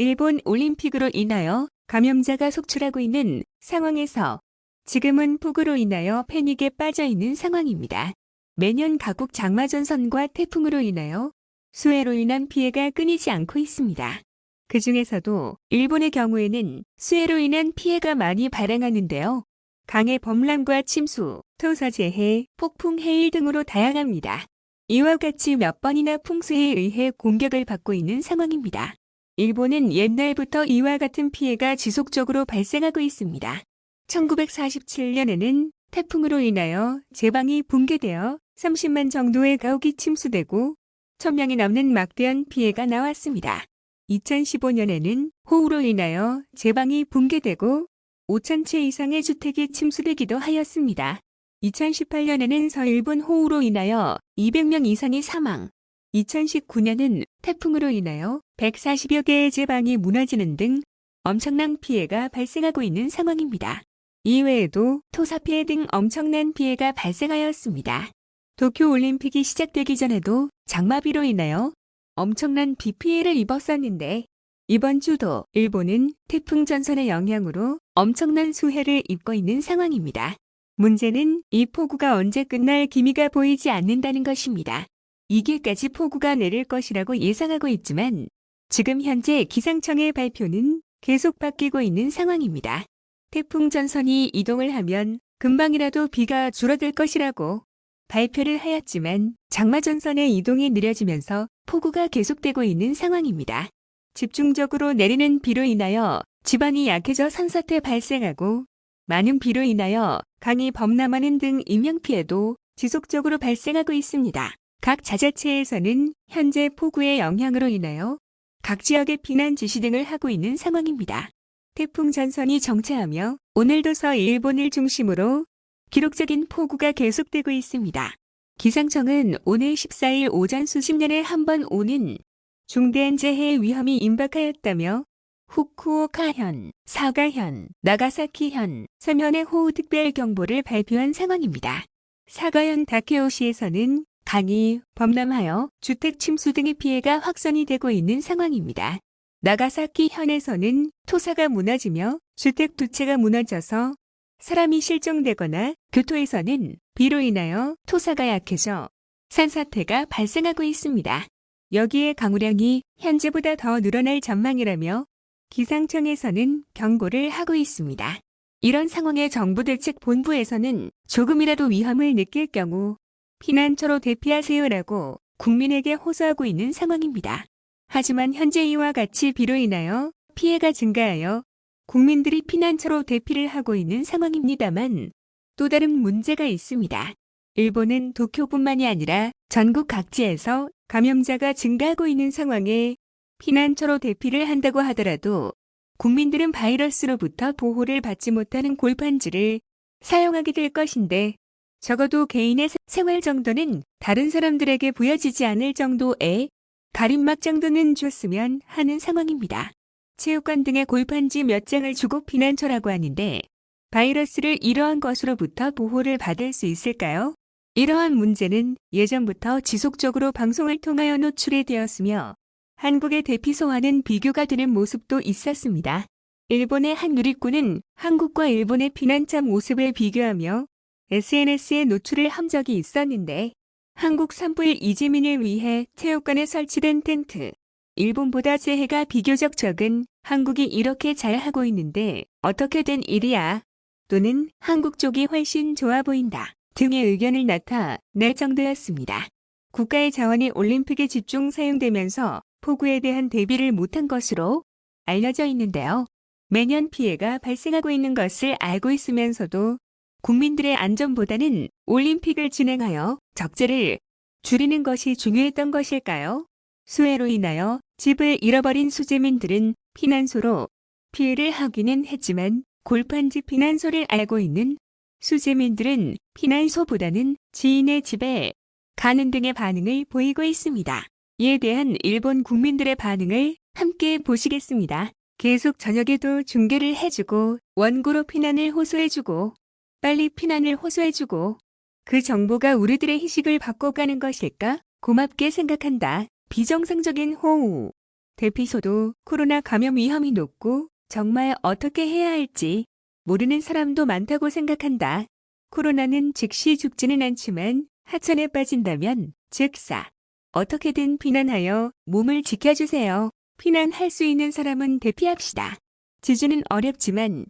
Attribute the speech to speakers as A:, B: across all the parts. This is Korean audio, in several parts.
A: 일본 올림픽으로 인하여 감염자가 속출하고 있는 상황에서 지금은 폭우로 인하여 패닉에 빠져 있는 상황입니다. 매년 각국 장마전선과 태풍으로 인하여 수해로 인한 피해가 끊이지 않고 있습니다. 그 중에서도 일본의 경우에는 수해로 인한 피해가 많이 발생하는데요. 강의 범람과 침수, 토사재해, 폭풍, 해일 등으로 다양합니다. 이와 같이 몇 번이나 풍수에 의해 공격을 받고 있는 상황입니다. 일본은 옛날부터 이와 같은 피해가 지속적으로 발생하고 있습니다. 1947년에는 태풍으로 인하여 제방이 붕괴되어 30만 정도의 가옥이 침수되고 1000명이 넘는 막대한 피해가 나왔습니다. 2015년에는 호우로 인하여 제방이 붕괴되고 5,000채 이상의 주택이 침수되기도 하였습니다. 2018년에는 서일본 호우로 인하여 200명 이상이 사망, 2019년은 태풍으로 인하여 140여 개의 제방이 무너지는 등 엄청난 피해가 발생하고 있는 상황입니다. 이외에도 토사 피해 등 엄청난 피해가 발생하였습니다. 도쿄올림픽이 시작되기 전에도 장마비로 인하여 엄청난 비 피해를 입었었는데 이번 주도 일본은 태풍 전선의 영향으로 엄청난 수해를 입고 있는 상황입니다. 문제는 이 폭우가 언제 끝날 기미가 보이지 않는다는 것입니다. 2개까지 폭우가 내릴 것이라고 예상하고 있지만 지금 현재 기상청의 발표는 계속 바뀌고 있는 상황입니다. 태풍 전선이 이동을 하면 금방이라도 비가 줄어들 것이라고 발표를 하였지만 장마전선의 이동이 느려지면서 폭우가 계속되고 있는 상황입니다. 집중적으로 내리는 비로 인하여 지반이 약해져 산사태 발생하고 많은 비로 인하여 강이 범람하는 등 인명피해도 지속적으로 발생하고 있습니다. 각 자자체에서는 현재 폭우의 영향으로 인하여 각 지역의避難 지시 등을 하고 있는 상황입니다. 태풍 전선이 정체하며 오늘도 서일본을 중심으로 기록적인 폭우가 계속되고 있습니다. 기상청은 오늘 14일 오전 수십 년에 한 번 오는 중대한 재해의 위험이 임박하였다며 후쿠오카현, 사가현, 나가사키현, 3현의 호우특별경보를 발표한 상황입니다. 사가현 다케오시에서는 강이 범람하여 주택 침수 등의 피해가 확산이 되고 있는 상황입니다. 나가사키현에서는 토사가 무너지며 주택 2채가 무너져서 사람이 실종되거나 교토에서는 비로 인하여 토사가 약해져 산사태가 발생하고 있습니다. 여기에 강우량이 현재보다 더 늘어날 전망이라며 기상청에서는 경고를 하고 있습니다. 이런 상황에 정부대책본부에서는 조금이라도 위험을 느낄 경우 피난처로 대피하세요라고 국민에게 호소하고 있는 상황입니다. 하지만 현재 이와 같이 비로 인하여 피해가 증가하여 국민들이 피난처로 대피를 하고 있는 상황입니다만 또 다른 문제가 있습니다. 일본은 도쿄뿐만이 아니라 전국 각지에서 감염자가 증가하고 있는 상황에 피난처로 대피를 한다고 하더라도 국민들은 바이러스로부터 보호를 받지 못하는 골판지를 사용하게 될 것인데 적어도 개인의 생활 정도는 다른 사람들에게 보여지지 않을 정도의 가림막 정도는 줬으면 하는 상황입니다. 체육관 등의 골판지 몇 장을 주고 피난처라고 하는데 바이러스를 이러한 것으로부터 보호를 받을 수 있을까요? 이러한 문제는 예전부터 지속적으로 방송을 통하여 노출이 되었으며 한국의 대피소와는 비교가 되는 모습도 있었습니다. 일본의 한 누리꾼은 한국과 일본의 피난처 모습을 비교하며 SNS에 노출을 한 적이 있었는데 한국 산불 이재민을 위해 체육관에 설치된 텐트, 일본보다 재해가 비교적 적은 한국이 이렇게 잘하고 있는데 어떻게 된 일이야? 또는 한국 쪽이 훨씬 좋아 보인다 등의 의견을 나타낼 정도였습니다. 국가의 자원이 올림픽에 집중 사용되면서 폭우에 대한 대비를 못한 것으로 알려져 있는데요. 매년 피해가 발생하고 있는 것을 알고 있으면서도 국민들의 안전보다는 올림픽을 진행하여 적재를 줄이는 것이 중요했던 것일까요? 수해로 인하여 집을 잃어버린 수재민들은 피난소로 피해를 하기는 했지만 골판지 피난소를 알고 있는 수재민들은 피난소보다는 지인의 집에 가는 등의 반응을 보이고 있습니다. 이에 대한 일본 국민들의 반응을 함께 보시겠습니다. 계속 저녁에도 중계를 해주고 원고로 피난을 호소해주고 빨리 피난을 호소해주고 그 정보가 우리들의 희식을 바꿔가는 것일까? 고맙게 생각한다. 비정상적인 호우. 대피소도 코로나 감염 위험이 높고 정말 어떻게 해야 할지 모르는 사람도 많다고 생각한다. 코로나는 즉시 죽지는 않지만 하천에 빠진다면 즉사. 어떻게든 피난하여 몸을 지켜주세요. 피난할 수 있는 사람은 대피합시다. 지주는 어렵지만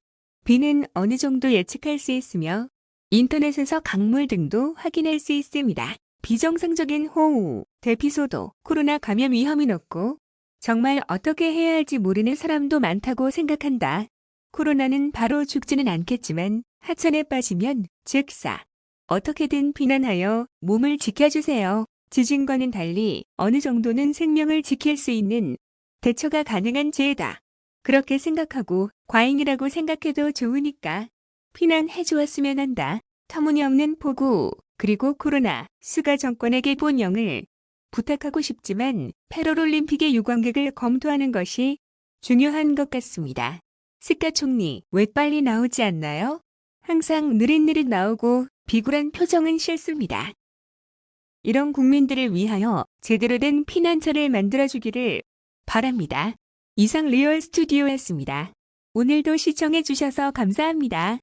A: 비는 어느 정도 예측할 수 있으며 인터넷에서 강물 등도 확인할 수 있습니다. 비정상적인 호우, 대피소도 코로나 감염 위험이 높고 정말 어떻게 해야 할지 모르는 사람도 많다고 생각한다. 코로나는 바로 죽지는 않겠지만 하천에 빠지면 즉사. 어떻게든 피난하여 몸을 지켜주세요. 지진과는 달리 어느 정도는 생명을 지킬 수 있는 대처가 가능한 재해다. 그렇게 생각하고 과잉이라고 생각해도 좋으니까 피난해 주었으면 한다. 터무니없는 폭우, 그리고 코로나, 스가 정권에게 본영을 부탁하고 싶지만 패럴올림픽의 유관객을 검토하는 것이 중요한 것 같습니다. 스가 총리, 왜 빨리 나오지 않나요? 항상 느릿느릿 나오고 비굴한 표정은 싫습니다. 이런 국민들을 위하여 제대로 된 피난처를 만들어주기를 바랍니다. 이상 리얼 스튜디오였습니다. 오늘도 시청해주셔서 감사합니다.